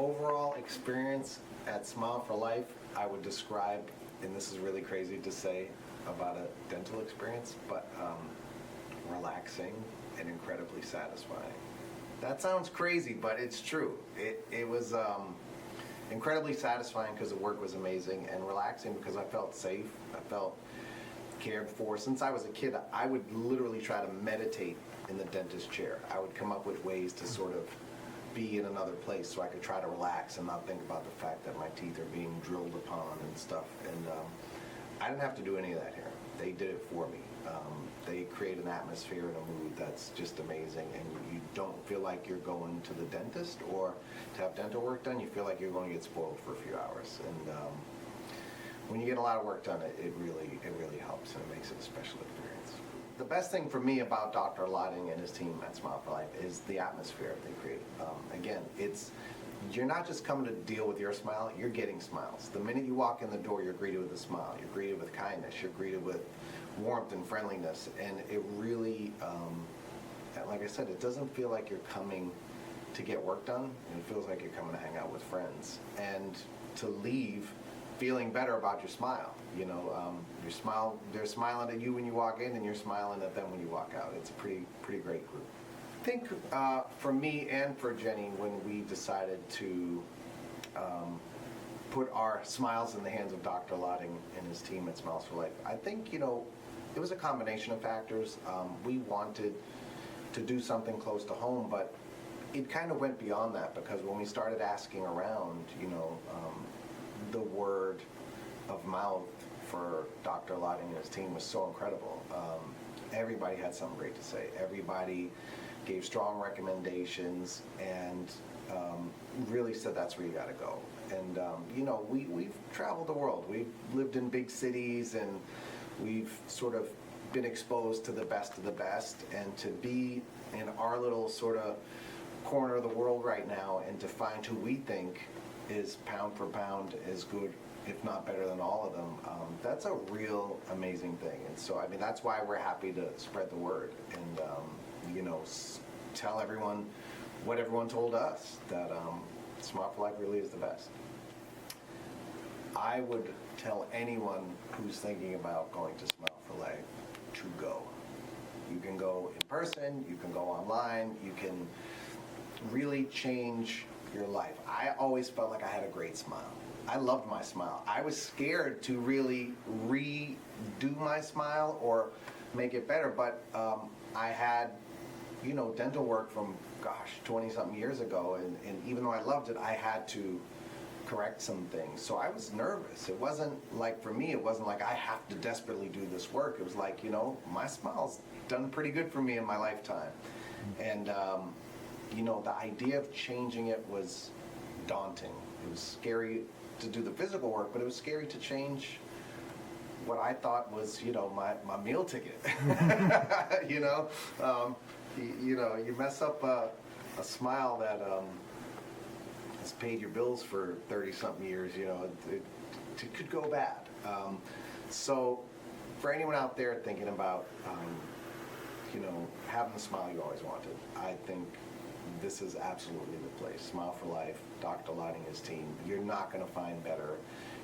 overall experience at Smile for Life, I would describe, and this is really crazy to say about a dental experience, but relaxing and incredibly satisfying. That sounds crazy, but it's true. It was incredibly satisfying because the work was amazing, and relaxing because I felt safe. I felt cared for. Since I was a kid, I would literally try to meditate in the dentist chair. I would come up with ways to sort of be in another place so I could try to relax and not think about the fact that my teeth are being drilled upon and stuff. And I didn't have to do any of that here. They did it for me. They create an atmosphere and a mood that's just amazing, and you don't feel like you're going to the dentist or to have dental work done. You feel like you're going to get spoiled for a few hours. And when you get a lot of work done, it really helps, and it makes it a special experience. The best thing for me about Dr. Lotting and his team at Smile for Life is the atmosphere they create. Again, you're not just coming to deal with your smile, you're getting smiles. The minute you walk in the door, you're greeted with a smile. You're greeted with kindness. You're greeted with warmth and friendliness. And it really, like I said, it doesn't feel like you're coming to get work done. It feels like you're coming to hang out with friends. And to leave feeling better about your smile. You know, they're smiling at you when you walk in, and you're smiling at them when you walk out. It's a pretty great group. I think for me and for Jenny, when we decided to put our smiles in the hands of Dr. Lotting and his team at Smiles for Life, I think, you know, it was a combination of factors. We wanted to do something close to home, but it kind of went beyond that, because when we started asking around, you know, the word of mouth for Dr. Lotting and his team was so incredible. Everybody had something great to say. Everybody gave strong recommendations, and really said that's where you got to go. And you know, we've traveled the world. We've lived in big cities, and we've sort of been exposed to the best of the best. And to be in our little sort of corner of the world right now, and to find who we think is pound for pound as good, if not better than all of them, that's a real amazing thing. And so, I mean, that's why we're happy to spread the word and, you know, tell everyone what everyone told us, that Smile for Life really is the best. I would tell anyone who's thinking about going to Smile for Life to go. You can go in person, you can go online, you can really change your life. I always felt like I had a great smile. I loved my smile. I was scared to really redo my smile or make it better, but I had, you know, dental work from, gosh, 20-something years ago, and even though I loved it, I had to correct some things. So I was nervous. It wasn't like, for me, it wasn't like I have to desperately do this work. It was like, you know, my smile's done pretty good for me in my lifetime. And you know, the idea of changing it was daunting. It was scary to do the physical work, but it was scary to change what I thought was, you know, my meal ticket. You know, you mess up a smile that has paid your bills for 30-something years, you know, it could go bad. So for anyone out there thinking about, you know, having the smile you always wanted, I think this is absolutely the place. Smile for Life, Dr. Lotting and his team. You're not going to find better.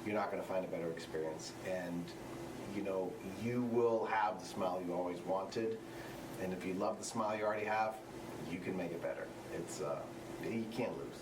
You're not going to find a better experience. And, you know, you will have the smile you always wanted. And if you love the smile you already have, you can make it better. It's, you can't lose.